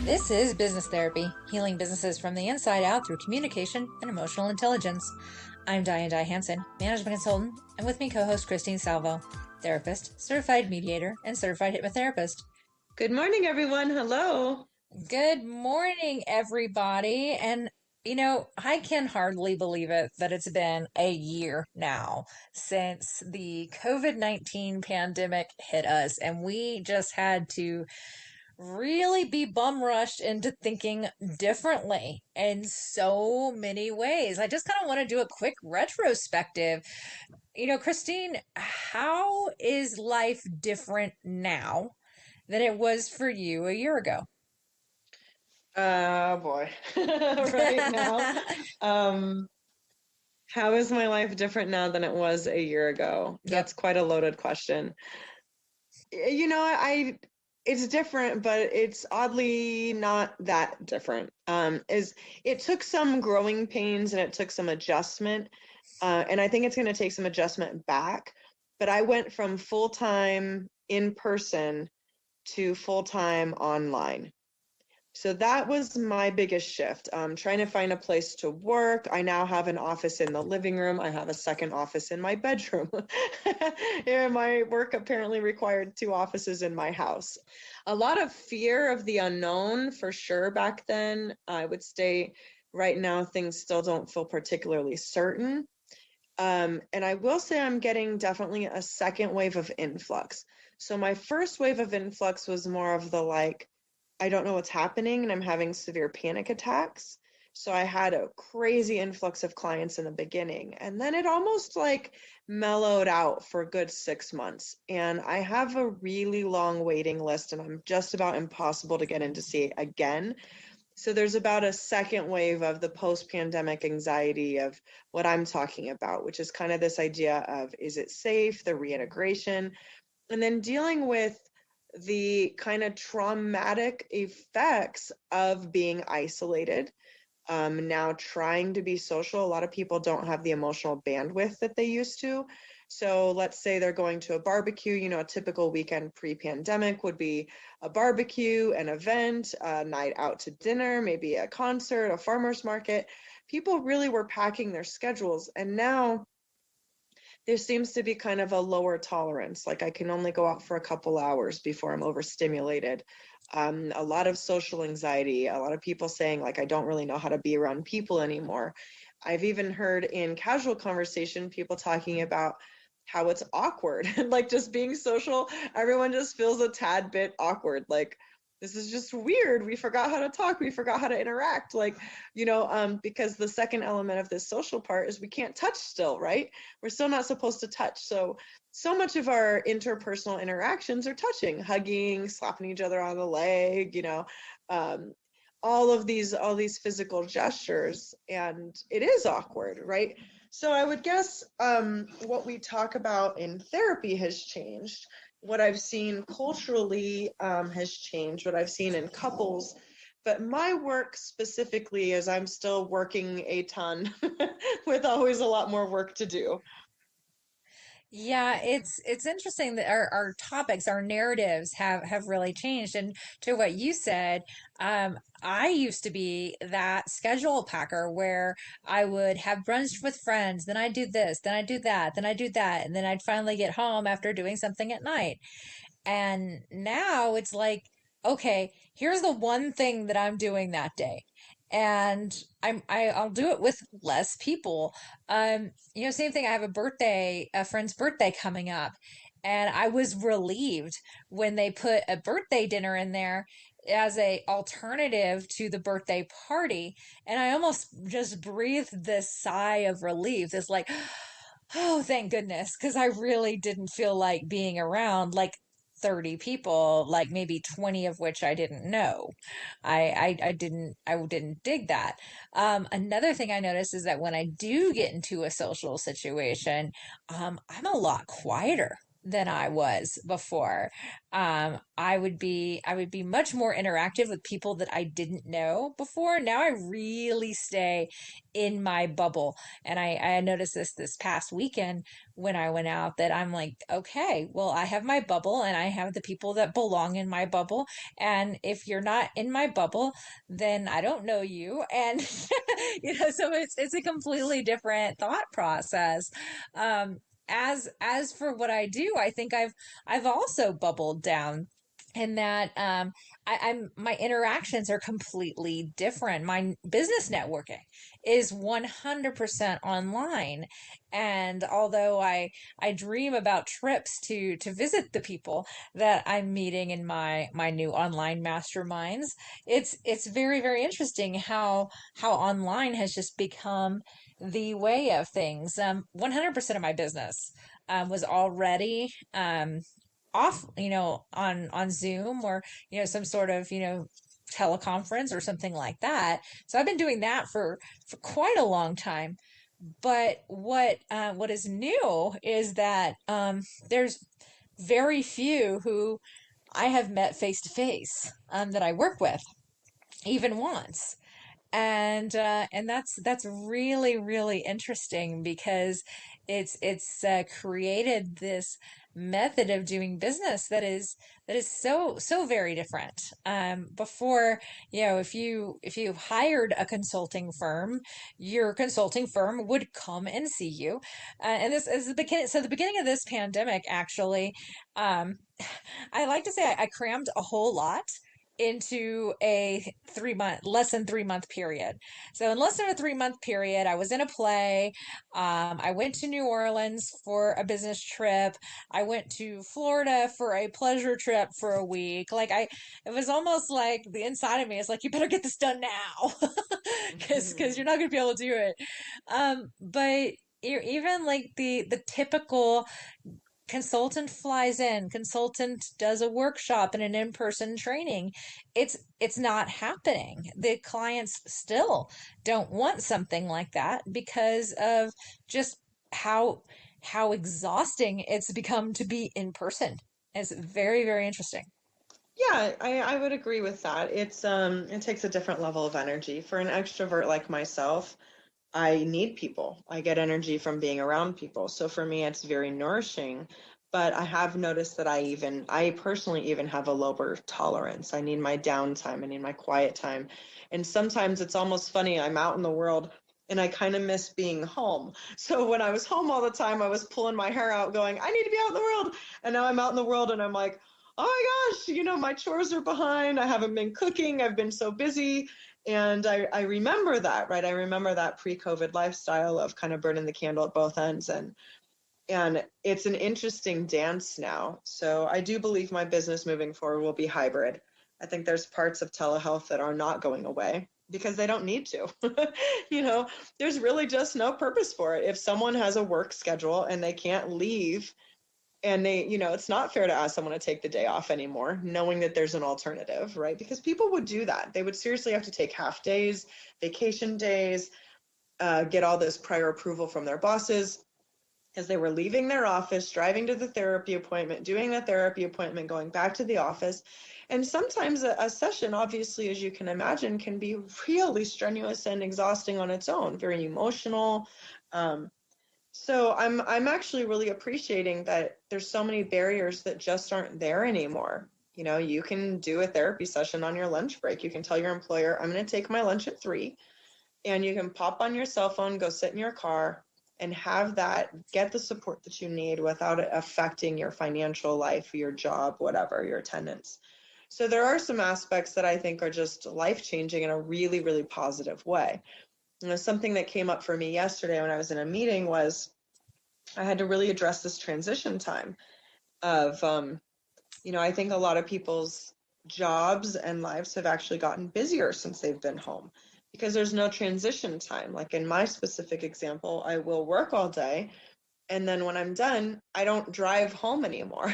This is Business Therapy, healing businesses from the inside out through communication and emotional intelligence. I'm Diane Dye Hansen, management consultant, and with me co-host Christine Salvo, therapist, certified mediator, and certified hypnotherapist. Good morning, everyone. Hello. Good morning, everybody. And I can hardly believe it that it's been a year now since the COVID-19 pandemic hit us, and we just had to really be bum rushed into thinking differently in so many ways. I just kind of want to do a quick retrospective. Christine, how is life different now than it was for you a year ago? Boy. Right now. Um, how is my life different now than it was a year ago? Yep. That's quite a loaded question. It's different, but it's oddly not that different. Is it took some growing pains and it took some adjustment, and I think it's going to take some adjustment back. But I went from full-time in person to full-time online. So that was my biggest shift. Trying to find a place to work. I now have an office in the living room. I have a second office in my bedroom. And my work apparently required two offices in my house. A lot of fear of the unknown for sure back then. I would say right now things still don't feel particularly certain. And I will say I'm getting definitely a second wave of influx. So my first wave of influx was more of the like, I don't know what's happening and I'm having severe panic attacks. So I had a crazy influx of clients in the beginning. And then it almost like mellowed out for a good 6 months. And I have a really long waiting list and I'm just about impossible to get in to see again. So there's about a second wave of the post-pandemic anxiety of what I'm talking about, which is kind of this idea of, is it safe, the reintegration, and then dealing with the kind of traumatic effects of being isolated. Now trying to be social, a lot of people don't have the emotional bandwidth that they used to. So let's say they're going to a barbecue, a typical weekend pre-pandemic would be a barbecue, an event, a night out to dinner, maybe a concert, a farmer's market. People really were packing their schedules. And now there seems to be kind of a lower tolerance. Like I can only go out for a couple hours before I'm overstimulated. A lot of social anxiety, a lot of people saying like, I don't really know how to be around people anymore. I've even heard in casual conversation, people talking about how it's awkward, like just being social, everyone just feels a tad bit awkward. Like, this is just weird. We forgot how to talk. We forgot how to interact. Like, because the second element of this social part is we can't touch still, right? We're still not supposed to touch. So much of our interpersonal interactions are touching, hugging, slapping each other on the leg, all these physical gestures, and it is awkward, right? So I would guess what we talk about in therapy has changed. What I've seen culturally has changed, what I've seen in couples. But my work specifically is I'm still working a ton with always a lot more work to do. Yeah, it's interesting that our topics, our narratives have really changed. And to what you said, I used to be that schedule packer where I would have brunch with friends, then I'd do this, then I'd do that, then I'd do that, and then I'd finally get home after doing something at night. And now it's like, okay, here's the one thing that I'm doing that day. And I'll do it with less people. Same thing. I have a friend's birthday coming up, and I was relieved when they put a birthday dinner in there as a alternative to the birthday party. And I almost just breathed this sigh of relief. This like, oh, thank goodness, because I really didn't feel like being around like 30 people, like maybe 20 of which I didn't know. I didn't dig that. Another thing I noticed is that when I do get into a social situation, I'm a lot quieter than I was before. I would be much more interactive with people that I didn't know before. Now I really stay in my bubble. And I noticed this past weekend when I went out that I'm like, okay, well, I have my bubble and I have the people that belong in my bubble. And if you're not in my bubble, then I don't know you. And so it's a completely different thought process. Um, as for what I do, I think I've also bubbled down in that I'm my interactions are completely different. My business networking is 100% online. And although I dream about trips to visit the people that I'm meeting in my new online masterminds, it's very, very interesting how online has just become the way of things. 100% of my business was already off, on Zoom or, some sort of, teleconference or something like that. So I've been doing that for quite a long time. But what is new is that there's very few who I have met face to face that I work with even once. And that's really, really interesting because it's created this method of doing business that is so very different. Before, if you hired a consulting firm, your consulting firm would come and see you. And this is the beginning. So the beginning of this pandemic, actually, um, I like to say I crammed a whole lot into a 3 month, less than 3 month period. So in less than a 3 month period, I was in a play. I went to New Orleans for a business trip. I went to Florida for a pleasure trip for a week. It was almost like the inside of me is like, you better get this done now, because you're not going to be able to do it. But even like the typical consultant flies in, consultant does a workshop and an in-person training, it's not happening. The clients still don't want something like that because of just how exhausting it's become to be in person. It's very, very interesting. Yeah, I would agree with that. It takes a different level of energy. For an extrovert like myself, I need people. I get energy from being around people. So for me, it's very nourishing. But I have noticed that I personally even have a lower tolerance. I need my downtime. I need my quiet time. And sometimes it's almost funny. I'm out in the world and I kind of miss being home. So when I was home all the time, I was pulling my hair out going, I need to be out in the world. And now I'm out in the world and I'm like, oh my gosh, my chores are behind. I haven't been cooking. I've been so busy. And I remember that, right? I remember that pre-COVID lifestyle of kind of burning the candle at both ends. And it's an interesting dance now. So I do believe my business moving forward will be hybrid. I think there's parts of telehealth that are not going away because they don't need to. You know, there's really just no purpose for it. If someone has a work schedule and they can't leave and it's not fair to ask someone to take the day off anymore, knowing that there's an alternative, right? Because people would do that. They would seriously have to take half days, vacation days, get all this prior approval from their bosses as they were leaving their office, driving to the therapy appointment, doing the therapy appointment, going back to the office. And sometimes a session, obviously, as you can imagine, can be really strenuous and exhausting on its own, very emotional. So I'm actually really appreciating that there's so many barriers that just aren't there anymore. You can do a therapy session on your lunch break. You can tell your employer, I'm going to take my lunch at 3, and you can pop on your cell phone, go sit in your car, and get the support that you need without it affecting your financial life, your job, whatever, your attendance. So there are some aspects that I think are just life-changing in a really, really positive way. Something that came up for me yesterday when I was in a meeting was I had to really address this transition time of, I think a lot of people's jobs and lives have actually gotten busier since they've been home because there's no transition time. Like in my specific example, I will work all day. And then when I'm done, I don't drive home anymore.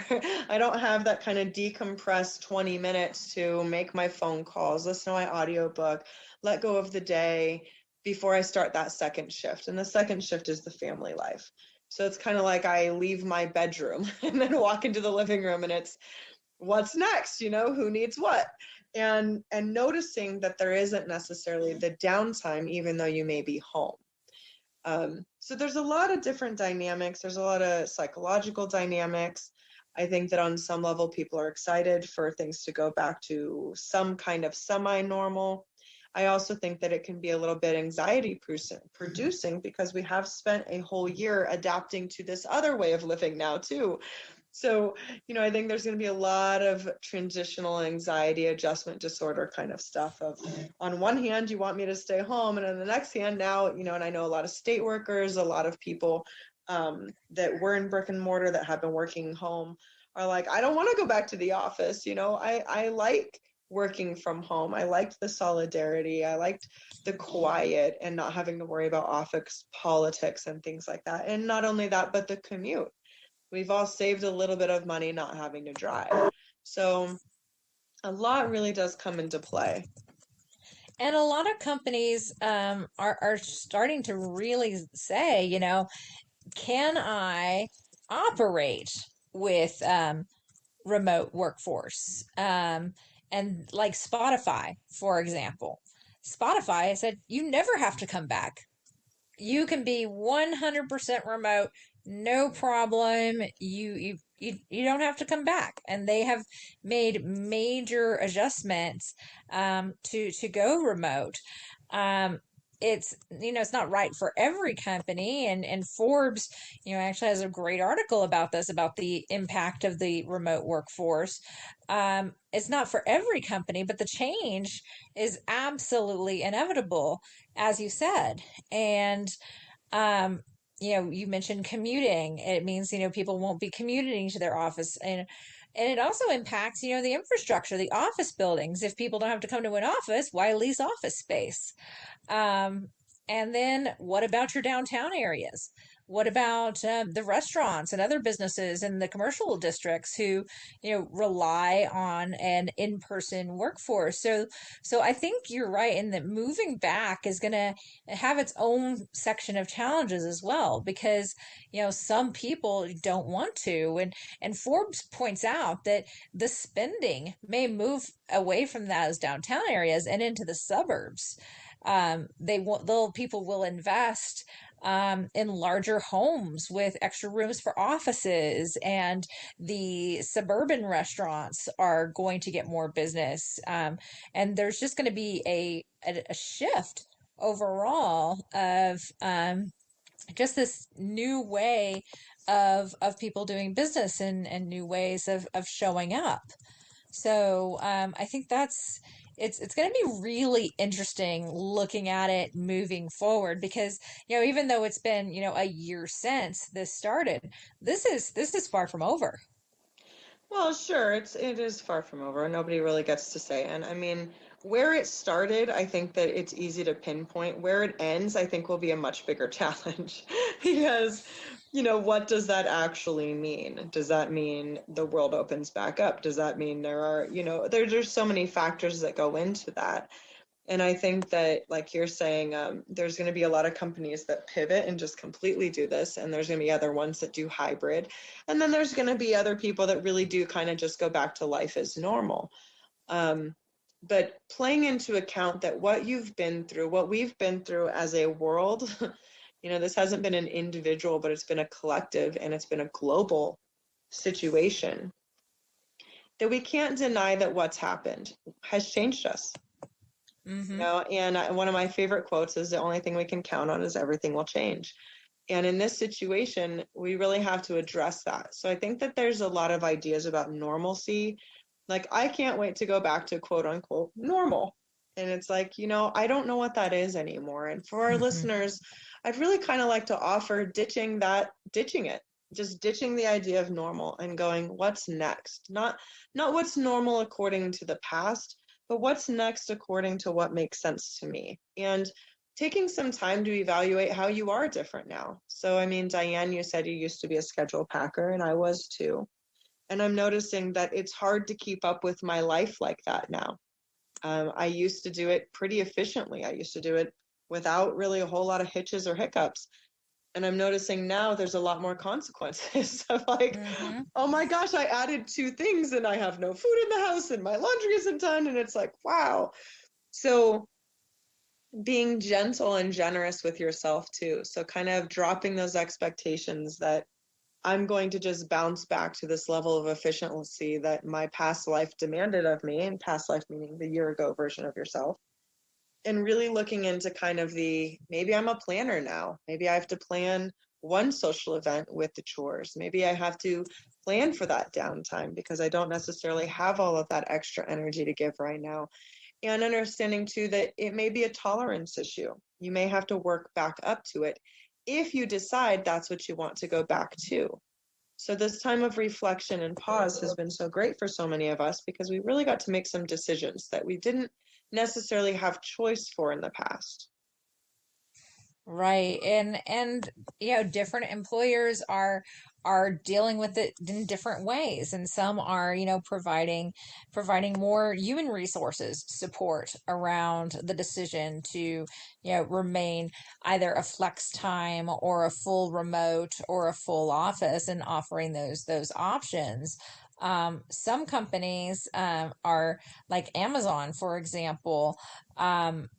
I don't have that kind of decompressed 20 minutes to make my phone calls, listen to my audiobook, let go of the day before I start that second shift. And the second shift is the family life. So it's kind of like I leave my bedroom and then walk into the living room and it's what's next, who needs what? And noticing that there isn't necessarily the downtime even though you may be home. So there's a lot of different dynamics. There's a lot of psychological dynamics. I think that on some level, people are excited for things to go back to some kind of semi-normal. I also think that it can be a little bit anxiety producing because we have spent a whole year adapting to this other way of living now too. So, I think there's going to be a lot of transitional anxiety, adjustment disorder kind of stuff of, on one hand, you want me to stay home. And on the next hand now, and I know a lot of state workers, a lot of people that were in brick and mortar that have been working home are like, I don't want to go back to the office. I like working from home. I liked the solidarity. I liked the quiet and not having to worry about office politics and things like that. And not only that, but the commute. We've all saved a little bit of money not having to drive. So a lot really does come into play. And a lot of companies are starting to really say, can I operate with remote workforce? And like Spotify, for example. Spotify said you never have to come back. You can be 100% remote, no problem. You don't have to come back. And they have made major adjustments to go remote. Um, it's not right for every company, and Forbes actually has a great article about this, about the impact of the remote workforce. It's not for every company, but the change is absolutely inevitable, as you said. And um, you mentioned commuting. It means, people won't be commuting to their office. And it also impacts, the infrastructure, the office buildings. If people don't have to come to an office, why lease office space? Um, and then what about your downtown areas? What about the restaurants and other businesses in the commercial districts who, rely on an in-person workforce? So I think you're right in that moving back is going to have its own section of challenges as well, because, some people don't want to. And Forbes points out that the spending may move away from those downtown areas and into the suburbs. People will invest in larger homes with extra rooms for offices, and the suburban restaurants are going to get more business. And there's just going to be a shift overall of just this new way of people doing business, and new ways of showing up. So I think it's going to be really interesting looking at it moving forward, because even though it's been a year since this started, this is far from over. Well, sure, it is far from over. Nobody really gets to say. And I mean, where it started, I think that it's easy to pinpoint. Where it ends, I think will be a much bigger challenge because, what does that actually mean? Does that mean the world opens back up? Does that mean there are, there's so many factors that go into that. And I think that, like you're saying, there's going to be a lot of companies that pivot and just completely do this. And there's going to be other ones that do hybrid. And then there's going to be other people that really do kind of just go back to life as normal. But playing into account that what you've been through, what we've been through as a world, this hasn't been an individual, but it's been a collective and it's been a global situation, that we can't deny that what's happened has changed us. Mm-hmm. And one of my favorite quotes is, the only thing we can count on is everything will change. And in this situation, we really have to address that. So I think that there's a lot of ideas about normalcy. Like, I can't wait to go back to quote unquote normal. And it's like, I don't know what that is anymore. And for our Mm-hmm. listeners, I'd really kind of like to offer ditching it, just ditching the idea of normal and going, what's next? Not what's normal according to the past, but what's next according to what makes sense to me. And taking some time to evaluate how you are different now. So, I mean, Diane, you said you used to be a schedule packer, and I was too. And I'm noticing that it's hard to keep up with my life like that now. I used to do it pretty efficiently. I used to do it without really a whole lot of hitches or hiccups. And I'm noticing now there's a lot more consequences of like, Hmm. oh my gosh, I added two things and I have no food in the house and my laundry isn't done. And it's like, wow. So being gentle and generous with yourself too. So kind of dropping those expectations that I'm going to just bounce back to this level of efficiency that my past life demanded of me, and past life meaning the year ago version of yourself. And really looking into kind of the maybe I'm a planner now. Maybe I have to plan one social event with the chores. Maybe I have to plan for that downtime because I don't necessarily have all of that extra energy to give right now. And understanding too that it may be a tolerance issue. You may have to work back up to it if you decide that's what you want to go back to. So, this time of reflection and pause has been so great for so many of us because we really got to make some decisions that we didn't necessarily have choice for in the past. Right. And different employers are dealing with it in different ways. And some are, providing more human resources support around the decision to, remain either a flex time or a full remote or a full office, and offering those options. Some companies are like Amazon, for example.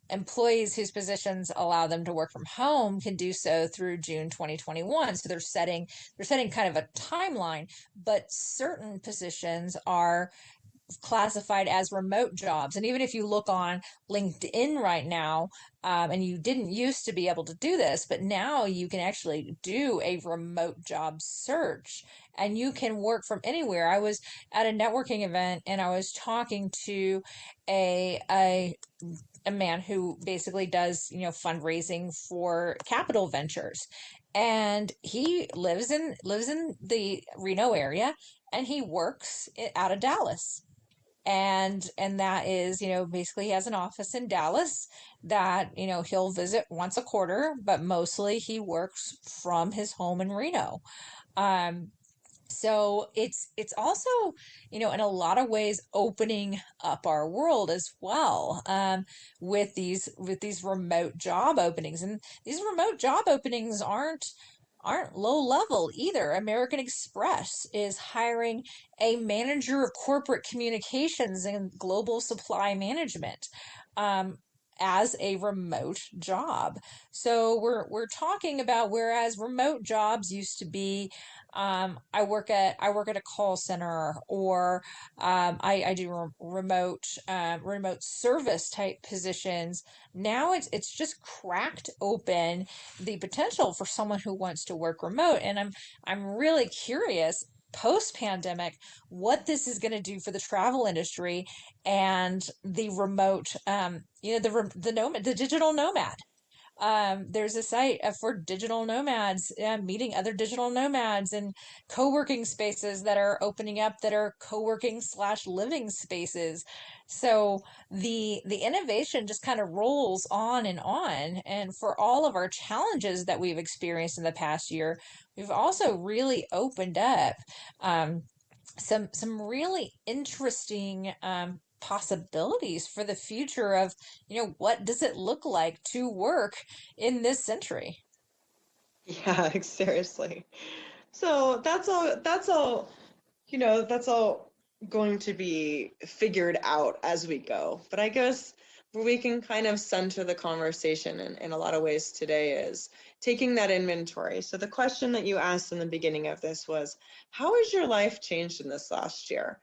Employees whose positions allow them to work from home can do so through June 2021. So they're setting kind of a timeline, but certain positions are classified as remote jobs. And even if you look on LinkedIn right now, and you didn't used to be able to do this, but now you can actually do a remote job search and you can work from anywhere. I was at a networking event and I was talking to a man who basically does, fundraising for capital ventures. And he lives in the Reno area, and he works out of Dallas. And that is, basically he has an office in Dallas that, he'll visit once a quarter, but mostly he works from his home in Reno. Um, so it's also, in a lot of ways opening up our world as well, with these remote job openings. And these remote job openings aren't low level either. American Express is hiring a manager of corporate communications and global supply management, um, as a remote job. So we're talking about, whereas remote jobs used to be, I work at a call center, or I do remote service type positions. Now it's just cracked open the potential for someone who wants to work remote. And I'm really curious, post pandemic, what this is going to do for the travel industry and the remote, the nomad, the digital nomad. There's a site for digital nomads, meeting other digital nomads, and co-working spaces that are opening up, that are co-working slash living spaces. So the innovation just kind of rolls on and on. And for all of our challenges that we've experienced in the past year, we've also really opened up, um, some really interesting, possibilities for the future of, what does it look like to work in this century. Yeah, seriously. So that's all going to be figured out as we go. But I guess where we can kind of center the conversation in a lot of ways today is taking that inventory. So the question that you asked in the beginning of this was, how has your life changed in this last year?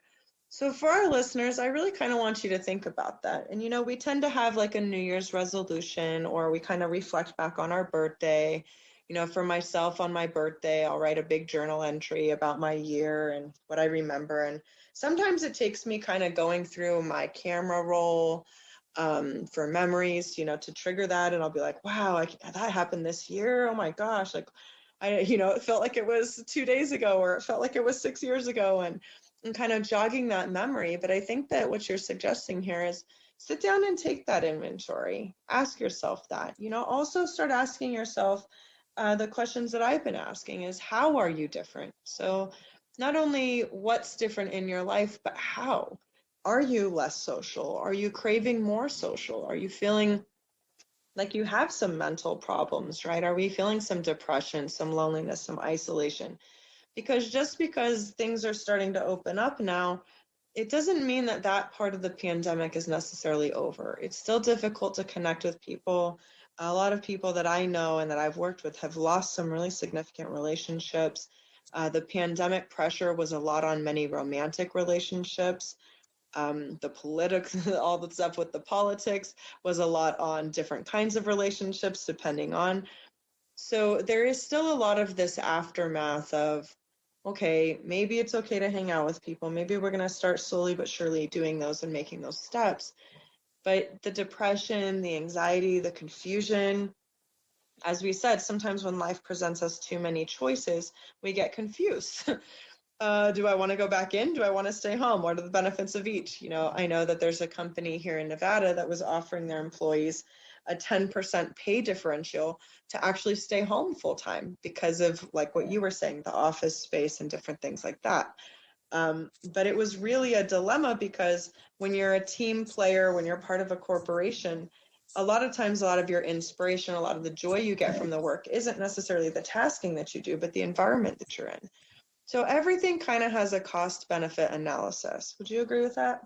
So for our listeners, I really kind of want you to think about that. And we tend to have like a New Year's resolution, or we kind of reflect back on our birthday. For myself, on my birthday, I'll write a big journal entry about my year and what I remember. And sometimes it takes me kind of going through my camera roll, for memories, to trigger that. And I'll be like, wow, that happened this year. Oh my gosh. Like, it felt like it was 2 days ago, or it felt like it was 6 years ago. And kind of jogging that memory. But I think that what you're suggesting here is sit down and take that inventory. Ask yourself that. Also start asking yourself, the questions that I've been asking is, how are you different? So not only what's different in your life, but how. Are you less social? Are you craving more social? Are you feeling Like you have some mental problems, right? Are we feeling some depression, some loneliness, some isolation? Because just because things are starting to open up now, it doesn't mean that that part of the pandemic is necessarily over. It's still difficult to connect with people. A lot of people that I know and that I've worked with have lost some really significant relationships. The pandemic pressure was a lot on many romantic relationships. The politics, all the stuff with the politics was a lot on different kinds of relationships, depending on. So there is still a lot of this aftermath of, okay, maybe it's okay to hang out with people. Maybe we're going to start slowly but surely doing those and making those steps. But the depression, the anxiety, the confusion, as we said, sometimes when life presents us too many choices, we get confused. Do I want to go back in? Do I want to stay home? What are the benefits of each? I know that there's a company here in Nevada that was offering their employees a 10% pay differential to actually stay home full time because of like what you were saying, the office space and different things like that. But it was really a dilemma because when you're a team player, when you're part of a corporation, a lot of times, a lot of your inspiration, a lot of the joy you get from the work isn't necessarily the tasking that you do, but the environment that you're in. So everything kind of has a cost benefit analysis. Would you agree with that?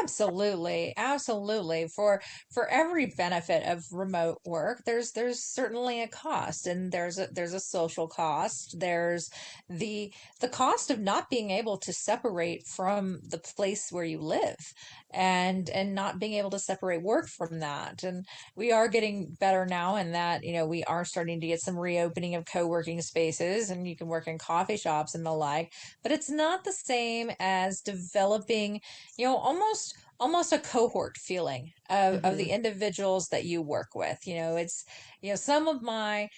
Absolutely, absolutely. For every benefit of remote work, there's certainly a cost, and there's a social cost. There's the cost of not being able to separate from the place where you live, and not being able to separate work from that. And we are getting better now in that, we are starting to get some reopening of co-working spaces, and you can work in coffee shops and the like, but it's not the same as developing almost a cohort feeling of the Hmm. individuals that you work with. It's some of my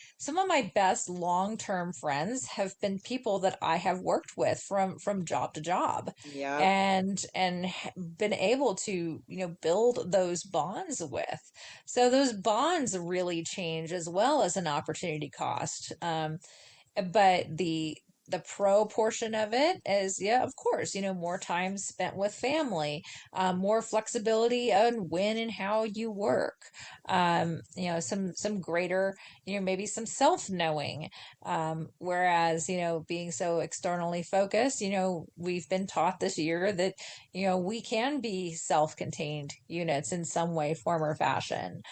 best long-term friends have been people that I have worked with from job to job, Yeah. and been able to build those bonds with. So those bonds really change as well as an opportunity cost. But the pro portion of it is, yeah, of course, more time spent with family, more flexibility on when and how you work, some greater, maybe some self-knowing, whereas, being so externally focused, we've been taught this year that, we can be self-contained units in some way, form, or fashion.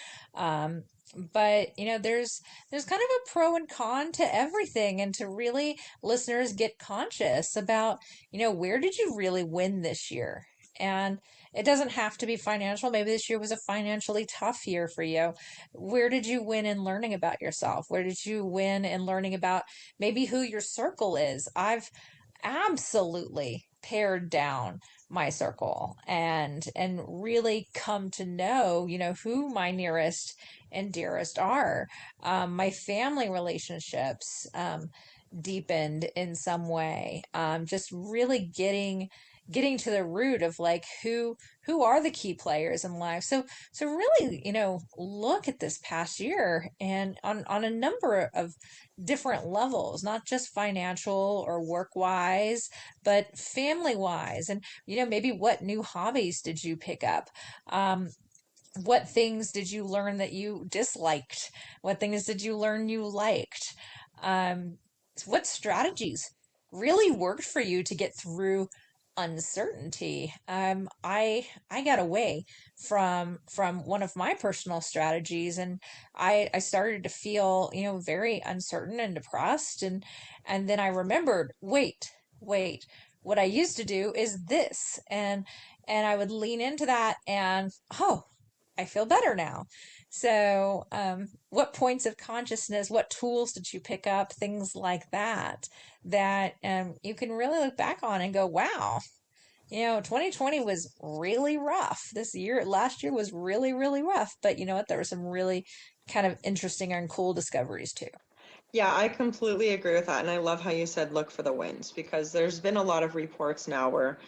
But there's kind of a pro and con to everything, and to really listeners get conscious about, where did you really win this year? And it doesn't have to be financial. Maybe this year was a financially tough year for you. Where did you win in learning about yourself? Where did you win in learning about maybe who your circle is? I've absolutely pared down my circle, and really come to know, who my nearest and dearest are. My family relationships deepened in some way. Just really getting to the root of like who are the key players in life. So really, look at this past year and on a number of different levels, not just financial or work wise, but family wise. And maybe what new hobbies did you pick up? What things did you learn that you disliked? What things did you learn you liked? Um, what strategies really worked for you to get through uncertainty? I got away from one of my personal strategies, and I started to feel, very uncertain and depressed, and then I remembered, wait, what I used to do is this, and I would lean into that, and oh, I feel better now. So, what points of consciousness, what tools did you pick up, things like that, that you can really look back on and go, wow, 2020 was really rough. Last year was really, really rough. But you know what? There were some really kind of interesting and cool discoveries too. Yeah, I completely agree with that. And I love how you said look for the wins because there's been a lot of reports now where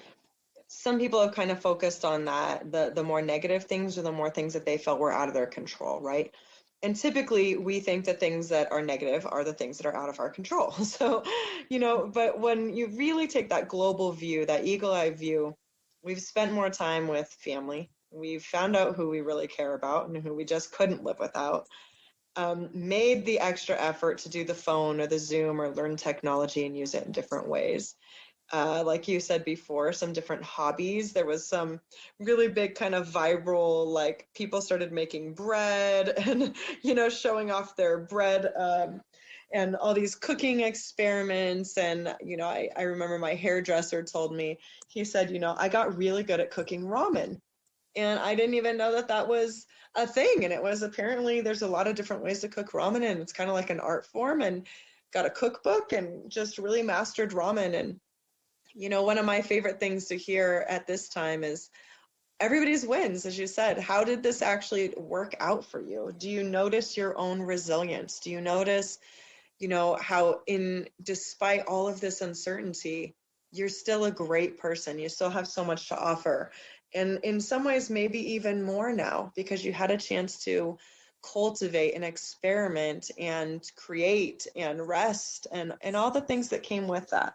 some people have kind of focused on that, the more negative things or the more things that they felt were out of their control, right? And typically we think that things that are negative are the things that are out of our control. So, but when you really take that global view, that eagle eye view, we've spent more time with family, we found out who we really care about and who we just couldn't live without, made the extra effort to do the phone or the Zoom or learn technology and use it in different ways. Like you said before, some different hobbies. There was some really big kind of viral, like people started making bread and, showing off their bread, and all these cooking experiments. And, I remember my hairdresser told me, he said, I got really good at cooking ramen. And I didn't even know that that was a thing. And it was, apparently there's a lot of different ways to cook ramen, and it's kind of like an art form, and got a cookbook and just really mastered ramen. And one of my favorite things to hear at this time is everybody's wins, as you said. How did this actually work out for you? Do you notice your own resilience? Do you notice, how despite all of this uncertainty, you're still a great person. You still have so much to offer. And in some ways, maybe even more now, because you had a chance to cultivate and experiment and create and rest and all the things that came with that.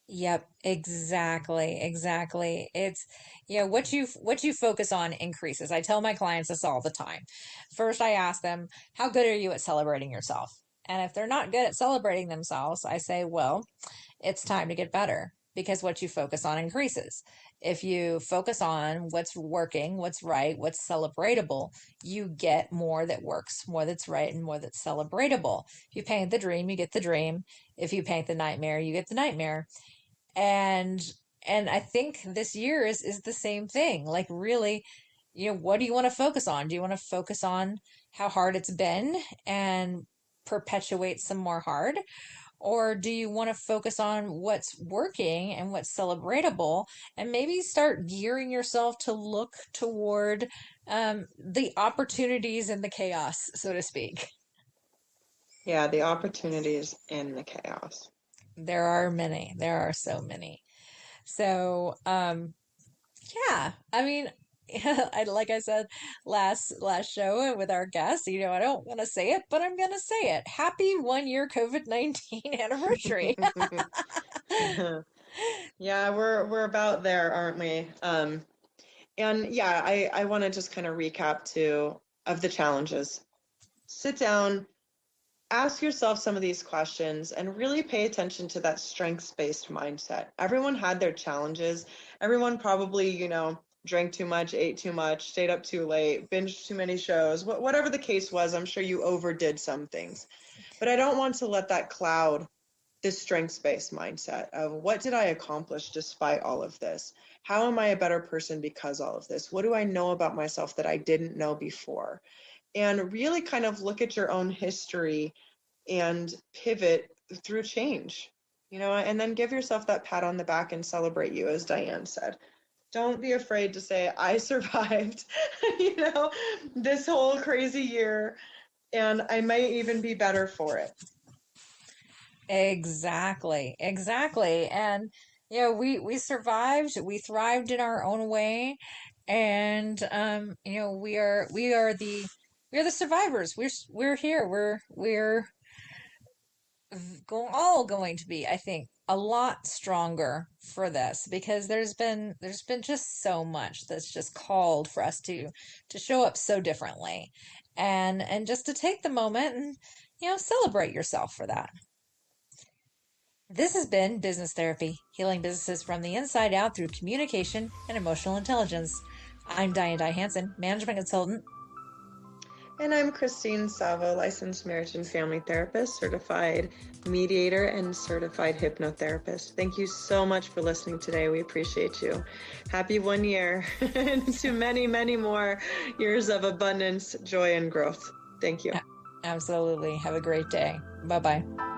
Yep, exactly, exactly. It's, what you focus on increases. I tell my clients this all the time. First, I ask them, how good are you at celebrating yourself? And if they're not good at celebrating themselves, I say, well, it's time to get better, because what you focus on increases. If you focus on what's working, what's right, what's celebratable, you get more that works, more that's right, and more that's celebratable. If you paint the dream, you get the dream. If you paint the nightmare, you get the nightmare. and and I think this year is the same thing. Like, really, what do you want to focus on? Do you want to focus on how hard it's been and perpetuate some more hard, or do you want to focus on what's working and what's celebratable, and maybe start gearing yourself to look toward the opportunities in the chaos, so to speak? Yeah, the opportunities in the chaos. There are many. There are so many. So, yeah, I mean, like I said last show with our guest, I don't want to say it, but I'm gonna say it. Happy 1 year COVID-19 anniversary. Yeah, we're about there, aren't we? And yeah, I want to just kind of recap too of the challenges. Sit down, ask yourself some of these questions, and really pay attention to that strengths-based mindset. Everyone had their challenges. Everyone probably, drank too much, ate too much, stayed up too late, binged too many shows. Whatever the case was, I'm sure you overdid some things. But I don't want to let that cloud this strengths-based mindset of, what did I accomplish despite all of this? How am I a better person because all of this? What do I know about myself that I didn't know before? And really kind of look at your own history and pivot through change, and then give yourself that pat on the back and celebrate you, as Diane said. Don't be afraid to say, I survived, this whole crazy year, and I might even be better for it. Exactly, exactly. And we survived, we thrived in our own way, and we are the survivors. We're here. We're all going to be, I think, a lot stronger for this, because there's been just so much that's just called for us to show up so differently, and just to take the moment and celebrate yourself for that. This has been Business Therapy, healing businesses from the inside out through communication and emotional intelligence. I'm Diane Hansen, management consultant. And I'm Christine Savo, licensed marriage and family therapist, certified mediator, and certified hypnotherapist. Thank you so much for listening today. We appreciate you. Happy 1 year and to many, many more years of abundance, joy, and growth. Thank you. Absolutely. Have a great day. Bye bye.